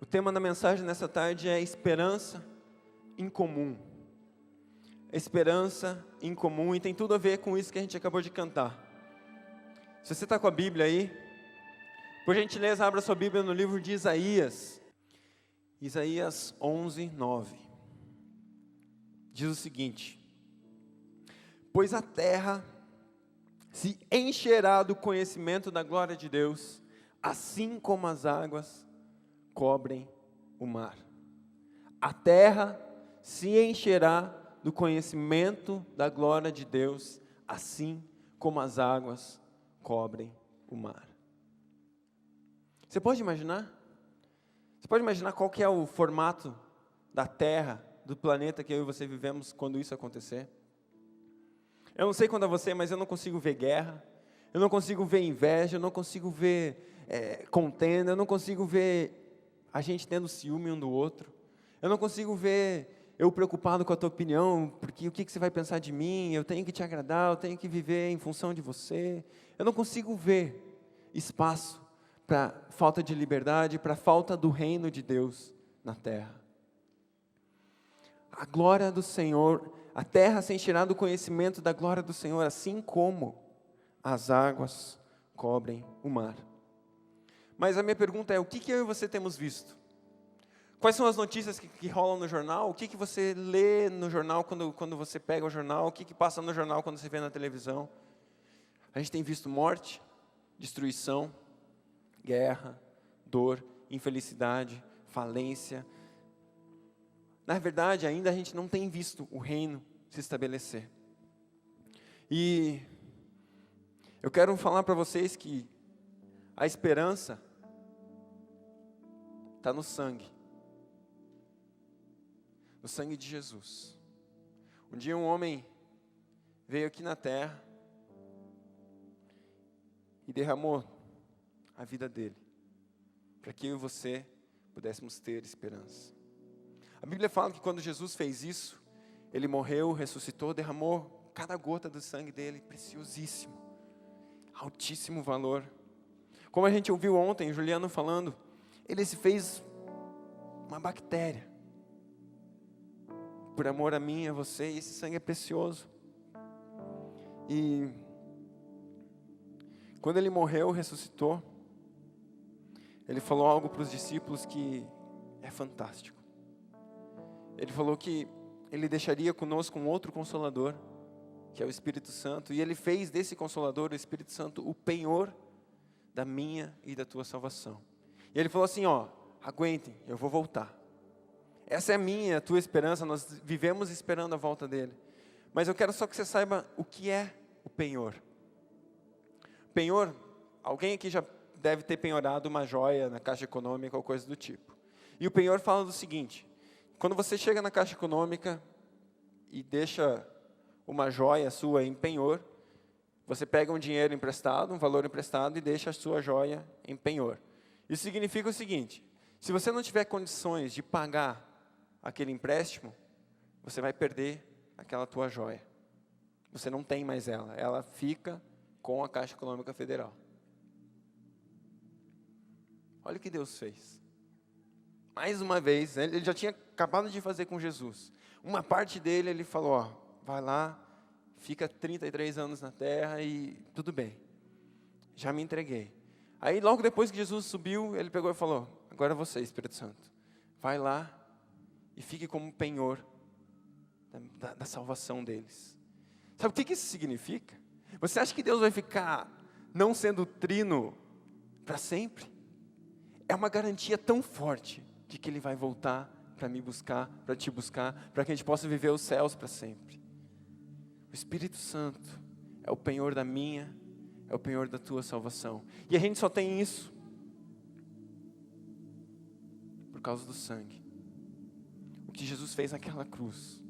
tema da mensagem nessa tarde é esperança em comum. Esperança em comum, e tem tudo a ver com isso que a gente acabou de cantar. Se você está com a Bíblia aí, por gentileza, abra sua Bíblia no livro de Isaías. Isaías 11, 9. Diz o seguinte: pois a terra se encherá do conhecimento da glória de Deus, assim como as águas cobrem o mar. A terra se encherá do conhecimento da glória de Deus, assim como as águas cobrem o mar. Você pode imaginar? Você pode imaginar qual que é o formato da terra, do planeta que eu e você vivemos quando isso acontecer? Eu não sei quando é você, mas eu não consigo ver guerra, eu não consigo ver inveja, eu não consigo ver contenda, eu não consigo ver a gente tendo ciúme um do outro, eu não consigo ver eu preocupado com a tua opinião, porque o que você vai pensar de mim, eu tenho que te agradar, eu tenho que viver em função de você. Eu não consigo ver espaço para falta de liberdade, para falta do reino de Deus na terra. A glória do Senhor, a terra se encherá do conhecimento da glória do Senhor, assim como as águas cobrem o mar. Mas a minha pergunta é, o que eu e você temos visto? Quais são as notícias que rolam no jornal? O que você lê no jornal quando você pega o jornal? O que passa no jornal quando você vê na televisão? A gente tem visto morte, destruição, guerra, dor, infelicidade, falência. Na verdade, ainda a gente não tem visto o reino se estabelecer. E eu quero falar para vocês que a esperança está no sangue. No sangue de Jesus. Um dia um homem veio aqui na terra e derramou a vida dele, para que eu e você pudéssemos ter esperança. A Bíblia fala que quando Jesus fez isso, ele morreu, ressuscitou, derramou cada gota do sangue dele, preciosíssimo, altíssimo valor. Como a gente ouviu ontem, Juliano falando, ele se fez uma bactéria, por amor a mim e a você, e esse sangue é precioso. E quando ele morreu, ressuscitou, ele falou algo para os discípulos que é fantástico. Ele falou que ele deixaria conosco um outro Consolador, que é o Espírito Santo, e ele fez desse Consolador, o Espírito Santo, o penhor da minha e da tua salvação. E ele falou assim, aguentem, eu vou voltar. Essa é a minha, a tua esperança, nós vivemos esperando a volta dele. Mas eu quero só que você saiba o que é o penhor. Penhor, alguém aqui já deve ter penhorado uma joia na Caixa Econômica ou coisa do tipo. E o penhor fala do seguinte, quando você chega na Caixa Econômica e deixa uma joia sua em penhor, você pega um dinheiro emprestado, um valor emprestado e deixa a sua joia em penhor. Isso significa o seguinte, se você não tiver condições de pagar aquele empréstimo, você vai perder aquela tua joia. Você não tem mais ela, ela fica com a Caixa Econômica Federal. Olha o que Deus fez. Mais uma vez, ele já tinha acabado de fazer com Jesus. Uma parte dele, ele falou, vai lá, fica 33 anos na terra e tudo bem. Já me entreguei. Aí logo depois que Jesus subiu, ele pegou e falou, agora você, Espírito Santo, vai lá e fique como penhor da salvação deles. Sabe o que isso significa? Você acha que Deus vai ficar não sendo trino para sempre? É uma garantia tão forte de que Ele vai voltar para me buscar, para te buscar, para que a gente possa viver os céus para sempre. O Espírito Santo é o penhor da minha, é o penhor da tua salvação. E a gente só tem isso por causa do sangue. O que Jesus fez naquela cruz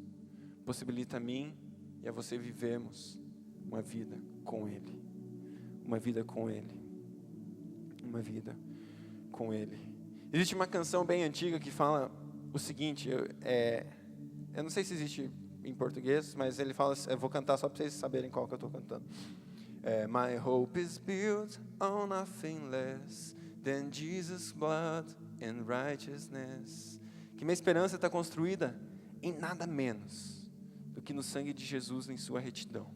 possibilita a mim e a você vivermos uma vida com Ele. Uma vida com Ele. Uma vida com Ele. Existe uma canção bem antiga que fala o seguinte, eu não sei se existe em português, mas ele fala, eu vou cantar só para vocês saberem qual que eu estou cantando. My hope is built on nothing less than Jesus' blood. and righteousness. Que minha esperança está construída em nada menos do que no sangue de Jesus em sua retidão.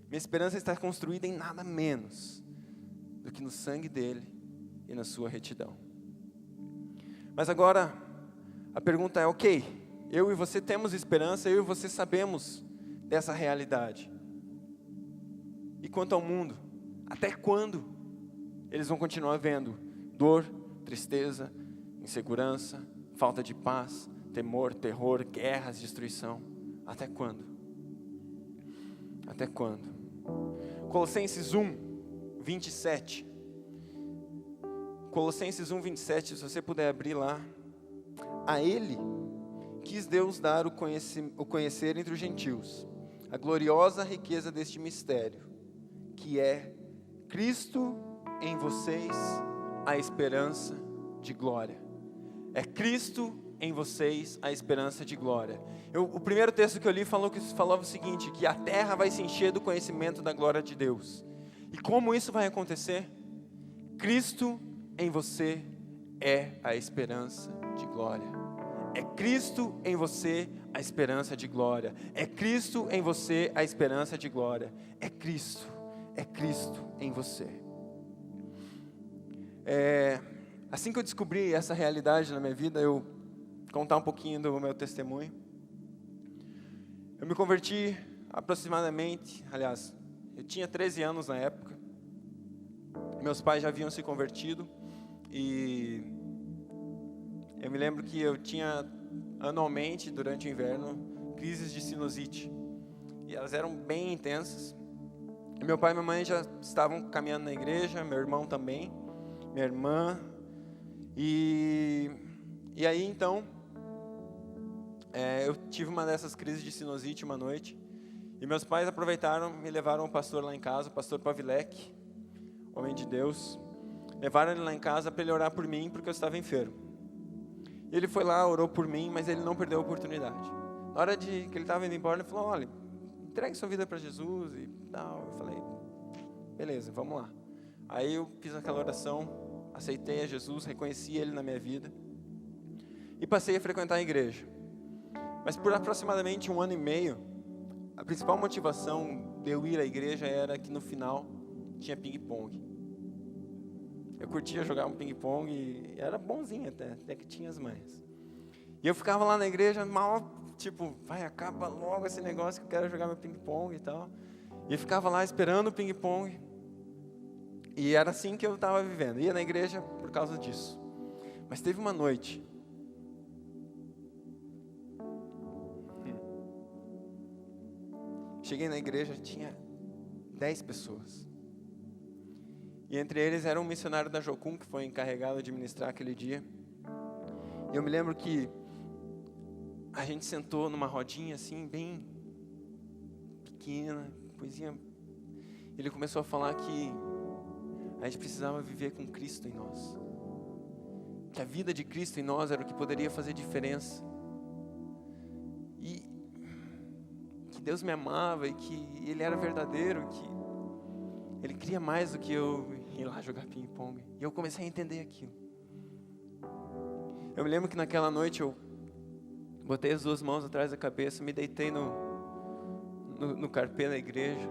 Minha esperança está construída em nada menos do que no sangue dele e na sua retidão. Mas agora, a pergunta é, ok, eu e você temos esperança, eu e você sabemos dessa realidade. E quanto ao mundo, até quando eles vão continuar vendo dor, tristeza, insegurança, falta de paz, temor, terror, guerras, destruição? Até quando? Até quando? Colossenses 1, 27. Colossenses 1, 27, se você puder abrir lá. A ele quis Deus dar o conhecer entre os gentios, a gloriosa riqueza deste mistério, que é Cristo em vocês, a esperança de glória. É Cristo em vocês, a esperança de glória. O primeiro texto que eu li falava o seguinte, que a terra vai se encher do conhecimento da glória de Deus. E como isso vai acontecer? Cristo em você é a esperança de glória. É Cristo em você a esperança de glória. É Cristo em você a esperança de glória. É Cristo em você. Assim que eu descobri essa realidade na minha vida, eu contar um pouquinho do meu testemunho. Eu me converti aproximadamente, aliás, eu tinha 13 anos na época. Meus pais já haviam se convertido e eu me lembro que eu tinha anualmente, durante o inverno, crises de sinusite. E elas eram bem intensas. E meu pai e minha mãe já estavam caminhando na igreja, meu irmão também, minha irmã. E aí então, eu tive uma dessas crises de sinusite uma noite. E meus pais aproveitaram, me levaram um pastor lá em casa, o pastor Pavilek, homem de Deus. Levaram ele lá em casa para ele orar por mim, porque eu estava enfermo. E ele foi lá, orou por mim, mas ele não perdeu a oportunidade. Na hora que ele estava indo embora, ele falou, olha, entregue sua vida para Jesus e tal. Eu falei, beleza, vamos lá. Aí eu fiz aquela oração, aceitei a Jesus, reconheci Ele na minha vida e passei a frequentar a igreja. Mas por aproximadamente 1 ano e meio, a principal motivação de eu ir à igreja era que no final tinha ping-pong. Eu curtia jogar um ping-pong e era bonzinho até que tinha as manhas. E eu ficava lá na igreja, mal, tipo, vai, acaba logo esse negócio que eu quero jogar meu ping-pong e tal. E eu ficava lá esperando o ping-pong. E era assim que eu estava vivendo. Ia na igreja por causa disso. Mas teve uma noite. Cheguei na igreja, tinha 10 pessoas. E entre eles era um missionário da Jocum, que foi encarregado de ministrar aquele dia. E eu me lembro que a gente sentou numa rodinha assim, bem pequena, coisinha. Ele começou a falar que a gente precisava viver com Cristo em nós. Que a vida de Cristo em nós era o que poderia fazer diferença. E que Deus me amava e que Ele era verdadeiro, que Ele queria mais do que eu ir lá jogar ping-pong. E eu comecei a entender aquilo. Eu me lembro que naquela noite eu botei as 2 mãos atrás da cabeça, me deitei no carpê da igreja.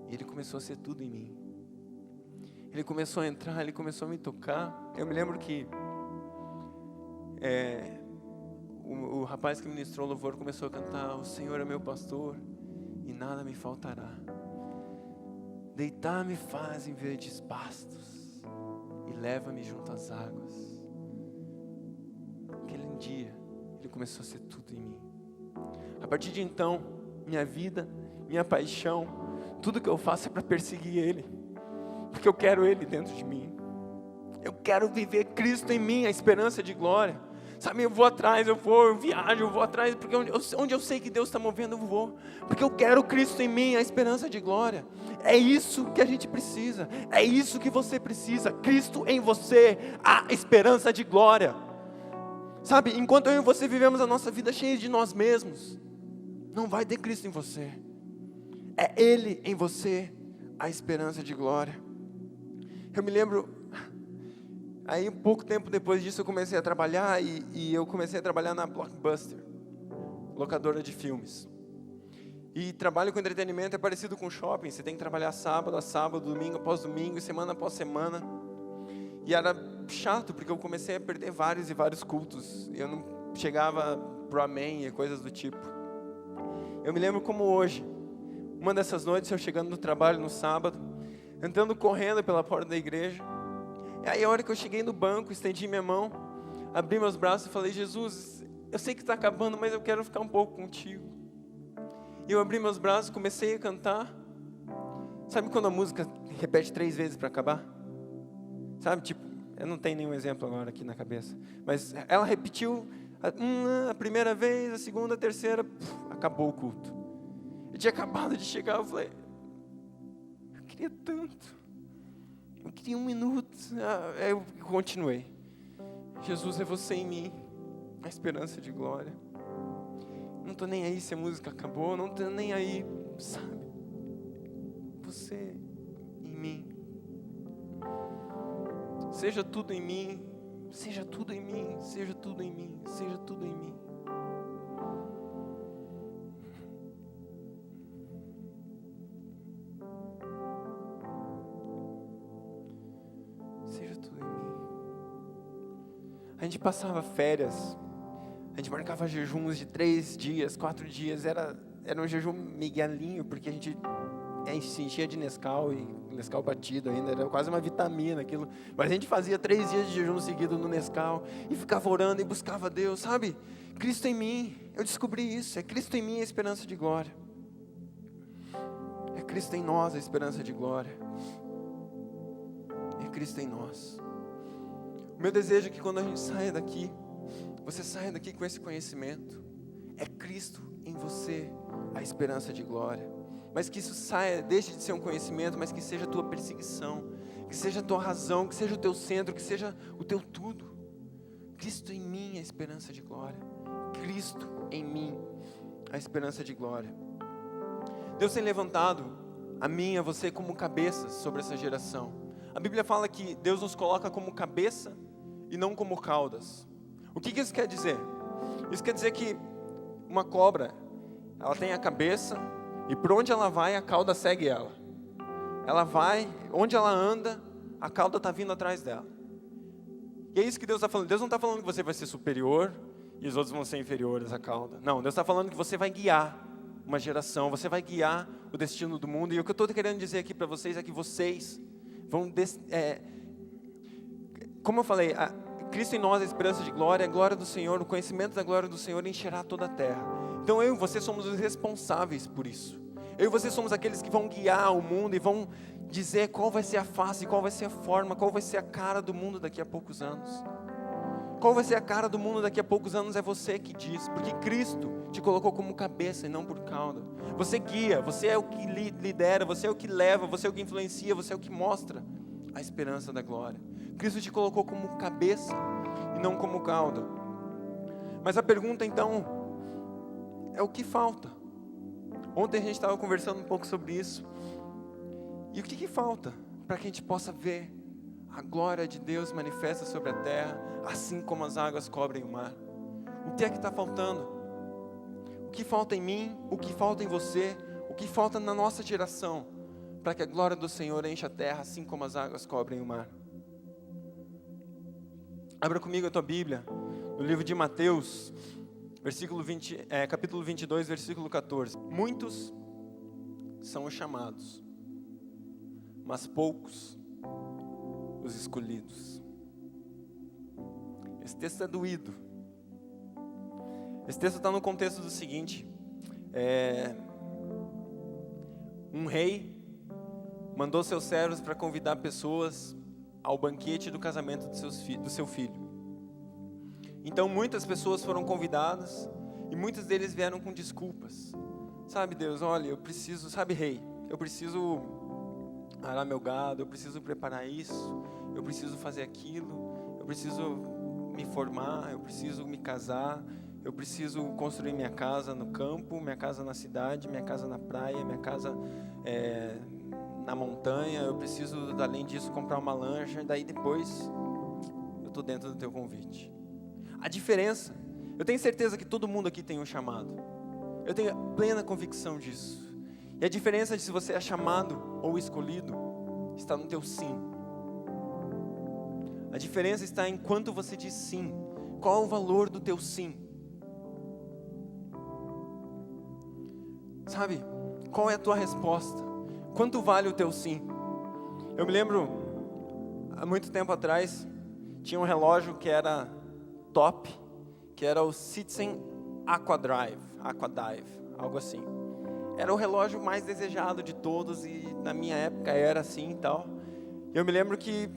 E Ele começou a ser tudo em mim. Ele começou a entrar, Ele começou a me tocar. Eu me lembro que o rapaz que ministrou o louvor começou a cantar: o Senhor é meu pastor e nada me faltará. Deitar-me faz em verdes pastos e leva-me junto às águas. Aquele dia, Ele começou a ser tudo em mim. A partir de então, minha vida, minha paixão, tudo que eu faço é para perseguir Ele. Porque eu quero Ele dentro de mim. Eu quero viver Cristo em mim, a esperança de glória. Sabe, eu vou atrás, eu viajo, eu vou atrás, porque onde eu sei que Deus está movendo, eu vou. Porque eu quero Cristo em mim, a esperança de glória. É isso que a gente precisa. É isso que você precisa. Cristo em você, a esperança de glória. Sabe, enquanto eu e você vivemos a nossa vida cheia de nós mesmos, não vai ter Cristo em você. É Ele em você, a esperança de glória. Eu me lembro, Aí, pouco tempo depois disso, eu comecei a trabalhar e eu comecei a trabalhar na Blockbuster, locadora de filmes. E trabalho com entretenimento é parecido com shopping. Você tem que trabalhar sábado a sábado, domingo após domingo, semana após semana. E era chato, porque eu comecei a perder vários e vários cultos. Eu não chegava pro amém e coisas do tipo. Eu me lembro como hoje, uma dessas noites, eu chegando no trabalho no sábado, entrando correndo pela porta da igreja. E aí a hora que eu cheguei no banco, estendi minha mão, abri meus braços e falei: Jesus, eu sei que está acabando, mas eu quero ficar um pouco contigo. E eu abri meus braços, comecei a cantar. Sabe quando a música repete 3 vezes para acabar? Sabe, tipo, eu não tenho nenhum exemplo agora aqui na cabeça. Mas ela repetiu a primeira vez, a segunda, a terceira, acabou o culto. Eu tinha acabado de chegar, eu falei: eu queria tanto. Eu queria 1 minuto. Eu continuei. Jesus, é você em mim, a esperança de glória. Não estou nem aí se a música acabou, não estou nem aí, sabe? Você em mim. Seja tudo em mim, seja tudo em mim, seja tudo em mim, seja tudo em mim. Seja tudo em mim. A gente passava férias, a gente marcava jejuns de 3 dias, 4 dias, era um jejum miguelinho, porque a gente se enchia de Nescau, e Nescau batido ainda, era quase uma vitamina aquilo, mas a gente fazia 3 dias de jejum seguido no Nescau, e ficava orando e buscava Deus, sabe? Cristo em mim, eu descobri isso, é Cristo em mim a esperança de glória, é Cristo em nós a esperança de glória, é Cristo em nós. O meu desejo é que quando a gente saia daqui, você saia daqui com esse conhecimento, é Cristo em você a esperança de glória. Mas que isso saia, deixe de ser um conhecimento, mas que seja a tua perseguição, que seja a tua razão, que seja o teu centro, que seja o teu tudo. Cristo em mim, a esperança de glória. Cristo em mim, a esperança de glória. Deus tem levantado a mim e a você como cabeças sobre essa geração. A Bíblia fala que Deus nos coloca como cabeça e não como caudas. O que isso quer dizer? Isso quer dizer que uma cobra, ela tem a cabeça, e por onde ela vai, a cauda segue ela. Ela vai, onde ela anda, a cauda está vindo atrás dela. E é isso que Deus está falando. Deus não está falando que você vai ser superior e os outros vão ser inferiores à cauda. Não, Deus está falando que você vai guiar uma geração, você vai guiar o destino do mundo. E o que eu estou querendo dizer aqui para vocês é que vocês vão... como eu falei, Cristo em nós, a esperança de glória, a glória do Senhor, o conhecimento da glória do Senhor encherá toda a terra. Então eu e você somos os responsáveis por isso. Eu e você somos aqueles que vão guiar o mundo e vão dizer qual vai ser a face, qual vai ser a forma, qual vai ser a cara do mundo daqui a poucos anos. Qual vai ser a cara do mundo daqui a poucos anos é você que diz, porque Cristo te colocou como cabeça e não por cauda. Você guia, você é o que lidera, você é o que leva, você é o que influencia, você é o que mostra a esperança da glória. Cristo te colocou como cabeça e não como cauda. Mas a pergunta então é o que falta? Ontem a gente estava conversando um pouco sobre isso. E o que falta para que a gente possa ver a glória de Deus manifesta sobre a terra, assim como as águas cobrem o mar? O que é que está faltando? O que falta em mim? O que falta em você? O que falta na nossa geração para que a glória do Senhor encha a terra, assim como as águas cobrem o mar? Abra comigo a tua Bíblia, no livro de Mateus, capítulo 22, versículo 14. Muitos são os chamados, mas poucos os escolhidos. Esse texto é doído. Esse texto está no contexto do seguinte: um rei mandou seus servos para convidar pessoas ao banquete do casamento do seu filho. Então muitas pessoas foram convidadas e muitos deles vieram com desculpas. Sabe, Deus, olha, eu preciso, sabe, rei, eu preciso arar meu gado, eu preciso preparar isso, eu preciso fazer aquilo, eu preciso me formar, eu preciso me casar, eu preciso construir minha casa no campo, minha casa na cidade, minha casa na praia, minha casa na montanha, eu preciso, além disso, comprar uma lancha, daí depois estou dentro do teu convite. A diferença, eu tenho certeza que todo mundo aqui tem um chamado. Eu tenho plena convicção disso. E a diferença de se você é chamado ou escolhido está no teu sim. A diferença está em quanto você diz sim. Qual o valor do teu sim? Sabe? Qual é a tua resposta? Quanto vale o teu sim? Eu me lembro, há muito tempo atrás, tinha um relógio que era top, que era o Citizen Aquadive, algo assim. Era o relógio mais desejado de todos e na minha época era assim e tal. Eu me lembro que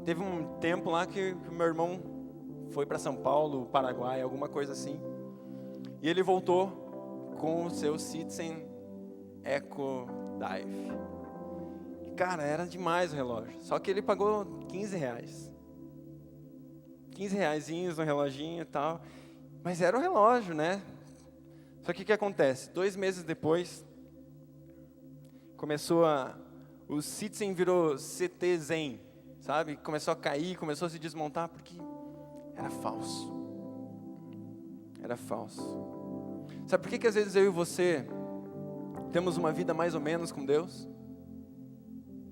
teve um tempo lá que o meu irmão foi para São Paulo, Paraguai, alguma coisa assim. E ele voltou com o seu Citizen Aquadive. E cara, era demais o relógio. Só que ele pagou R$15. R$15 no reloginho e tal. Mas era o relógio, né? Só que o que acontece? 2 meses depois, o Citizen virou CT Zen, sabe? Começou a cair, começou a se desmontar, porque era falso. Era falso. Sabe por que às vezes eu e você temos uma vida mais ou menos com Deus?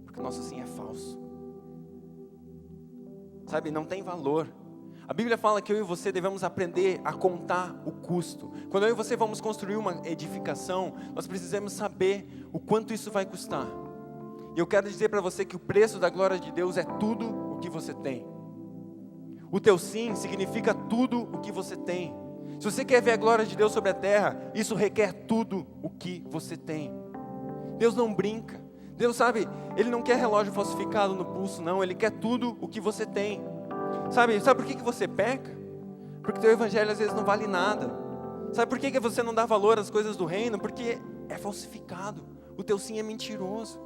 Porque o nosso sim é falso. Sabe, não tem valor. A Bíblia fala que eu e você devemos aprender a contar o custo. Quando eu e você vamos construir uma edificação, nós precisamos saber o quanto isso vai custar. E eu quero dizer para você que o preço da glória de Deus é tudo o que você tem. O teu sim significa tudo o que você tem. Se você quer ver a glória de Deus sobre a terra, isso requer tudo o que você tem. Deus não brinca. Deus sabe, Ele não quer relógio falsificado no pulso, não. Ele quer tudo o que você tem. Sabe por que você peca? Porque teu evangelho às vezes não vale nada. Sabe por que você não dá valor às coisas do reino? Porque é falsificado. O teu sim é mentiroso.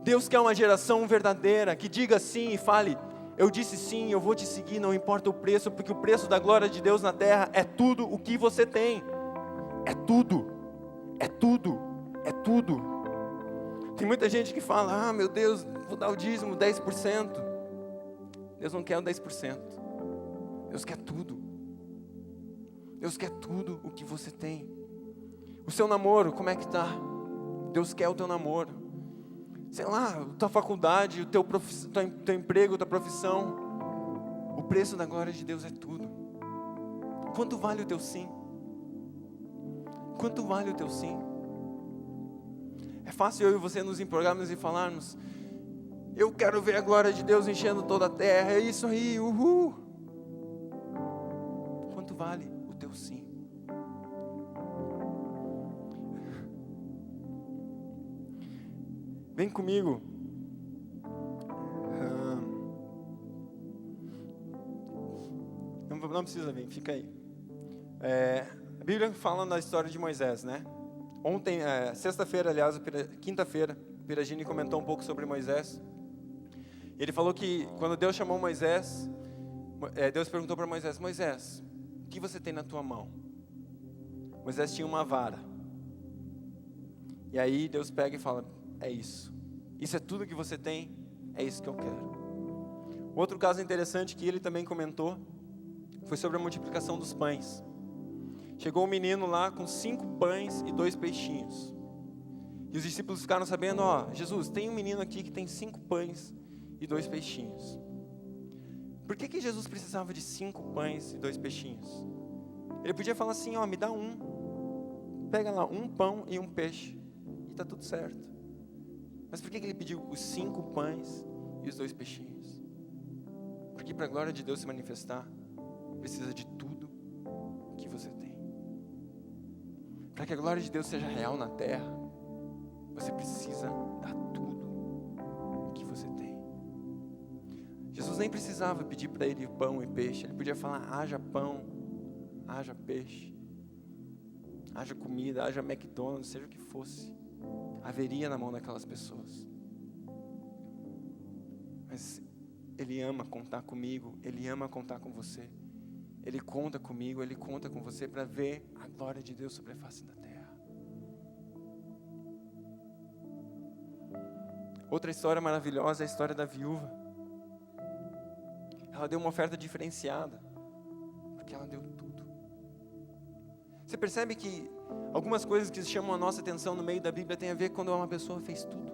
Deus quer uma geração verdadeira, que diga sim e fale: eu disse sim, eu vou te seguir, não importa o preço, porque o preço da glória de Deus na terra é tudo o que você tem. É tudo. É tudo. É tudo. Tem muita gente que fala: meu Deus, vou dar o dízimo, 10%. Deus não quer o 10%. Deus quer tudo. Deus quer tudo o que você tem. O seu namoro, como é que está? Deus quer o teu namoro. Sei lá, a tua faculdade, o teu emprego, a tua profissão. O preço da glória de Deus é tudo. Quanto vale o teu sim? Quanto vale o teu sim? É fácil eu e você nos empolgarmos e falarmos: eu quero ver a glória de Deus enchendo toda a terra, é isso aí, uhul. Quanto vale o teu sim? Vem comigo. Não precisa vir, fica aí. A Bíblia fala da história de Moisés, né? Ontem, sexta-feira, aliás, quinta-feira, o Piragini comentou um pouco sobre Moisés. Ele falou que quando Deus chamou Moisés, Deus perguntou para Moisés: Moisés, o que você tem na tua mão? Moisés tinha uma vara. E aí Deus pega e fala: é isso. Isso é tudo que você tem? É isso que eu quero. Outro caso interessante que ele também comentou foi sobre a multiplicação dos pães. Chegou um menino lá com 5 pães e 2 peixinhos. E os discípulos ficaram sabendo: Jesus, tem um menino aqui que tem 5 pães e 2 peixinhos. Por que Jesus precisava de 5 pães e 2 peixinhos? Ele podia falar assim: me dá um. Pega lá 1 pão e 1 peixe. E está tudo certo. Mas por que ele pediu os 5 pães e os 2 peixinhos? Porque para a glória de Deus se manifestar, precisa de tudo que você tem. Para que a glória de Deus seja real na terra, você precisa dar tudo que você tem. Jesus nem precisava pedir para ele pão e peixe. Ele podia falar: haja pão, haja peixe, haja comida, haja McDonald's, seja o que fosse, haveria na mão daquelas pessoas. Mas Ele ama contar comigo, Ele ama contar com você. Ele conta comigo, Ele conta com você para ver a glória de Deus sobre a face da terra. Outra história maravilhosa é a história da viúva. ela deu uma oferta diferenciada, porque ela deu tudo. Você percebe que algumas coisas que chamam a nossa atenção no meio da Bíblia tem a ver quando uma pessoa fez tudo.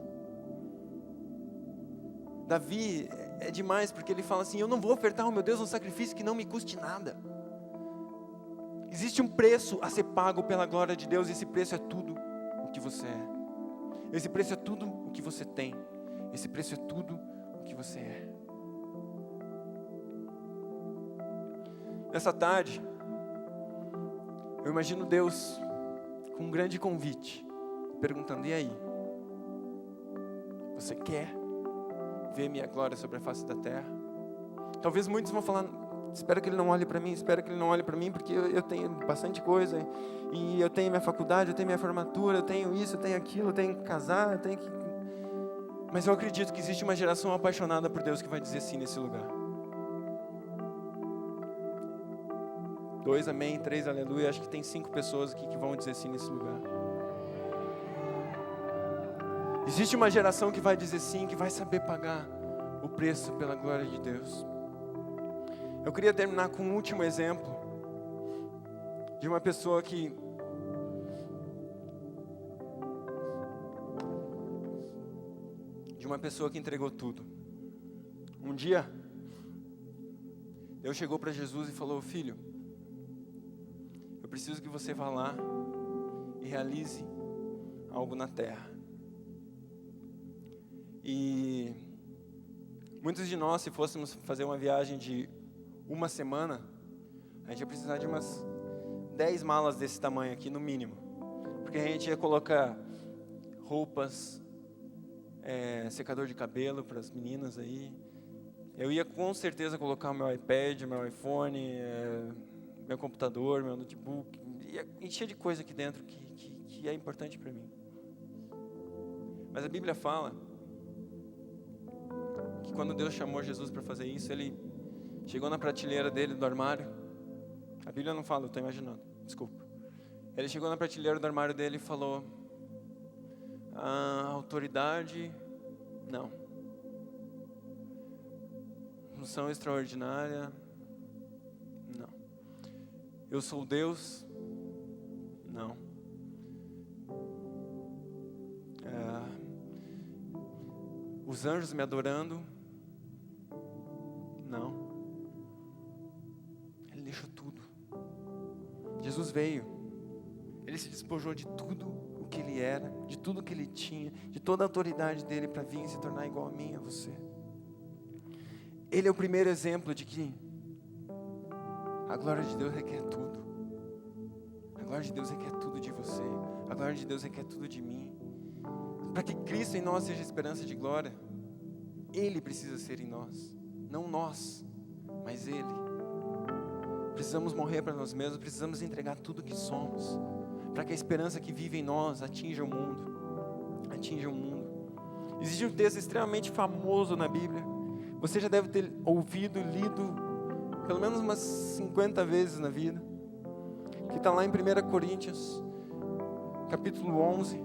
Davi é demais, porque ele fala assim: eu não vou ofertar ao meu Deus um sacrifício que não me custe nada. Existe um preço a ser pago pela glória de Deus, e esse preço é tudo o que você é. Esse preço é tudo o que você tem. Esse preço é tudo o que você é. Nessa tarde, eu imagino Deus com um grande convite, perguntando: e aí? Você quer ver minha glória sobre a face da terra? Talvez muitos vão falar: espero que ele não olhe para mim, espero que ele não olhe para mim, porque eu tenho bastante coisa, e eu tenho minha faculdade, eu tenho minha formatura, eu tenho isso, eu tenho aquilo, eu tenho que casar, eu tenho que... Mas eu acredito que existe uma geração apaixonada por Deus que vai dizer sim nesse lugar. 2 amém, 3 aleluia, acho que tem 5 pessoas aqui que vão dizer sim nesse lugar. Existe uma geração que vai dizer sim, que vai saber pagar o preço pela glória de Deus. Eu queria terminar com um último exemplo de uma pessoa que entregou tudo. Um dia, Deus chegou para Jesus e falou: filho, eu preciso que você vá lá e realize algo na terra. E muitos de nós, se fôssemos fazer uma viagem de uma semana, a gente ia precisar de umas 10 malas desse tamanho aqui, no mínimo. Porque a gente ia colocar roupas, secador de cabelo para as meninas aí. Eu ia com certeza colocar o meu iPad, meu iPhone, meu computador, meu notebook. Ia encher de coisa aqui dentro que é importante para mim. Mas a Bíblia fala que quando Deus chamou Jesus para fazer isso, Ele chegou na prateleira dele, do armário. A Bíblia não fala, eu estou imaginando, desculpa. Ele chegou na prateleira do armário dele e falou: autoridade, não. Unção extraordinária, não. Eu sou Deus, não. Os anjos me adorando, não. Ele deixou tudo. Jesus veio. Ele se despojou de tudo o que ele era, de tudo o que ele tinha, de toda a autoridade dele para vir e se tornar igual a mim, a você. Ele é o primeiro exemplo de que a glória de Deus requer tudo. A glória de Deus requer tudo de você. A glória de Deus requer tudo de mim. Para que Cristo em nós seja esperança de glória, Ele precisa ser em nós. Não nós, mas Ele. Precisamos morrer para nós mesmos, precisamos entregar tudo que somos, para que a esperança que vive em nós atinja o mundo. Atinja o mundo. Existe um texto extremamente famoso na Bíblia. Você já deve ter ouvido, lido, pelo menos umas 50 vezes na vida. Que está lá em 1 Coríntios, capítulo 11,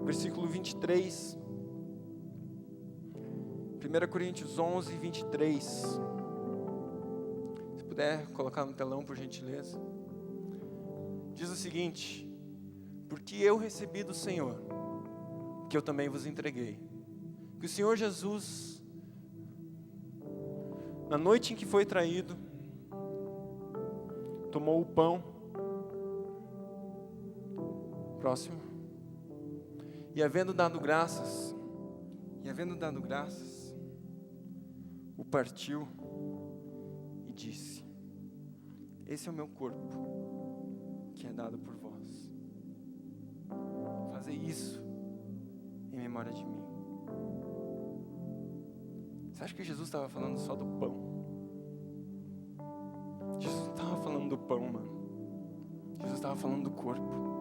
versículo 23. 1 Coríntios 11, 23. Se puder colocar no telão, por gentileza. Diz o seguinte: porque eu recebi do Senhor, que eu também vos entreguei. Que o Senhor Jesus, na noite em que foi traído, tomou o pão. Próximo. E havendo dado graças, o partiu e disse: esse é o meu corpo, que é dado por vós. Fazei isso em memória de mim. Você acha que Jesus estava falando só do pão? Jesus não estava falando do pão, mano. Jesus estava falando do corpo.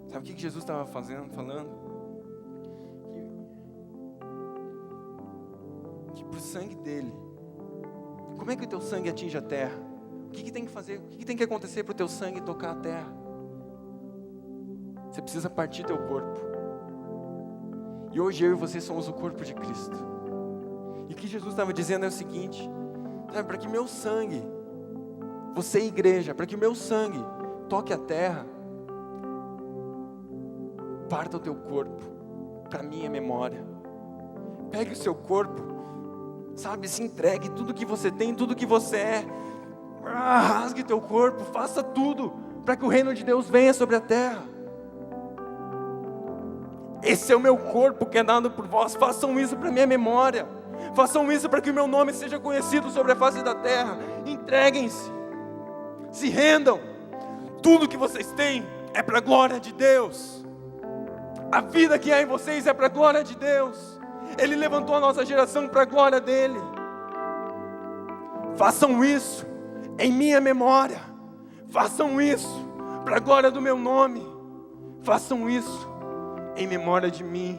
Sabe o que Jesus estava falando? Que pro sangue dele. Como é que o teu sangue atinge a terra? O que tem que fazer? O que tem que acontecer para o teu sangue tocar a terra? Você precisa partir teu corpo. E hoje eu e você somos o corpo de Cristo. E o que Jesus estava dizendo é o seguinte: sabe, para que meu sangue, você igreja, para que o meu sangue toque a terra, parta o teu corpo para minha memória. Pegue o seu corpo, sabe, se entregue, tudo que você tem, tudo que você é, rasgue teu corpo, faça tudo para que o reino de Deus venha sobre a terra. Esse é o meu corpo que é dado por vós, façam isso para minha memória, façam isso para que o meu nome seja conhecido sobre a face da terra. Entreguem-se, se rendam, tudo que vocês têm é para a glória de Deus, a vida que há em vocês é para a glória de Deus. Ele levantou a nossa geração para a glória dele. Façam isso em minha memória, façam isso para a glória do meu nome, façam isso em memória de mim.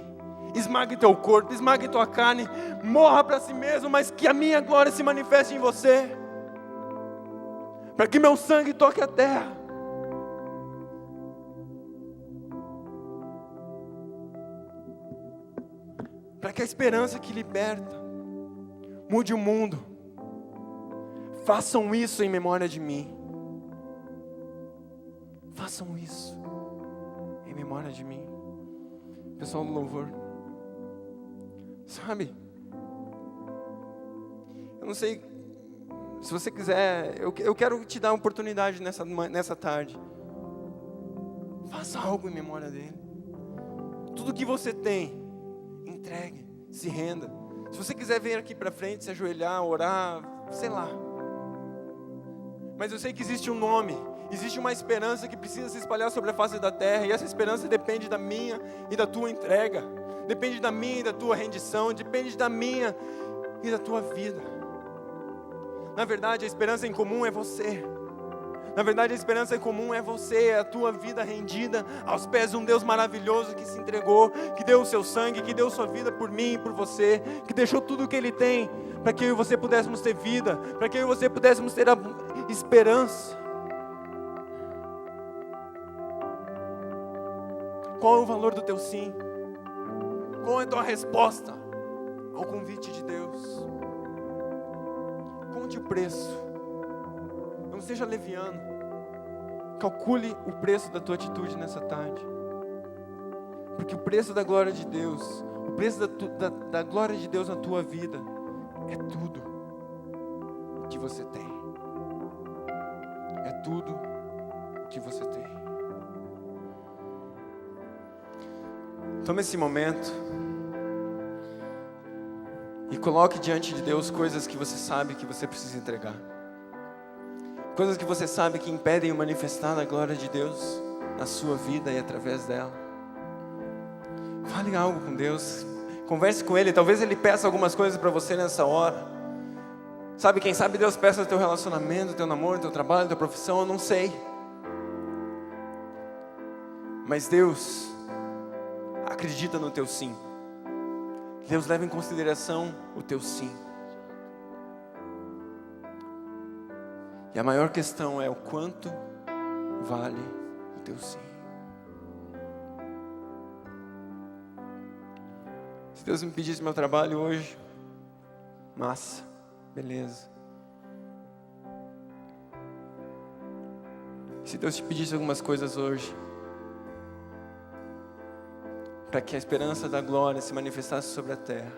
Esmague teu corpo, esmague tua carne, morra para si mesmo, mas que a minha glória se manifeste em você, para que meu sangue toque a terra. Para que a esperança que liberta mude o mundo. Façam isso em memória de mim. Façam isso em memória de mim. Pessoal do louvor, sabe, eu não sei, se você quiser, eu quero te dar uma oportunidade nessa tarde. Faça algo em memória dele. Tudo que você tem, entregue, se renda. Se você quiser vir aqui para frente, se ajoelhar, orar, sei lá. Mas eu sei que existe um nome, existe uma esperança que precisa se espalhar sobre a face da terra. E essa esperança depende da minha e da tua entrega. Depende da minha e da tua rendição. Depende da minha e da tua vida. Na verdade, a esperança em comum é você. Na verdade, a esperança em comum é você, é a tua vida rendida aos pés de um Deus maravilhoso que se entregou, que deu o seu sangue, que deu sua vida por mim e por você, que deixou tudo o que Ele tem, para que eu e você pudéssemos ter vida, para que eu e você pudéssemos ter a esperança. Qual é o valor do teu sim? Qual é a tua resposta ao convite de Deus? Conte o preço. Não seja leviano. Calcule o preço da tua atitude nessa tarde. Porque o preço da glória de Deus, o preço da glória de Deus na tua vida, é tudo que você tem. É tudo que você tem. Tome esse momento e coloque diante de Deus coisas que você sabe que você precisa entregar. Coisas que você sabe que impedem o manifestar a glória de Deus na sua vida e através dela. Fale algo com Deus, converse com Ele. Talvez Ele peça algumas coisas para você nessa hora. Sabe, quem sabe Deus peça o teu relacionamento, o teu namoro, o teu trabalho, a tua profissão, eu não sei. Mas Deus acredita no teu sim. Deus leva em consideração o teu sim. E a maior questão é o quanto vale o teu sim. Se Deus me pedisse meu trabalho hoje, massa, beleza. Se Deus te pedisse algumas coisas hoje, para que a esperança da glória se manifestasse sobre a terra,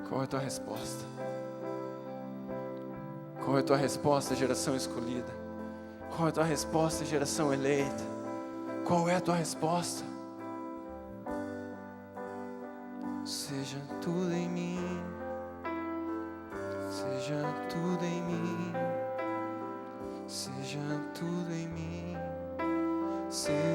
qual é a tua resposta? Qual é a tua resposta, geração escolhida? Qual é a tua resposta, geração eleita? Qual é a tua resposta? Seja tudo em mim, seja tudo em mim, seja tudo em mim, seja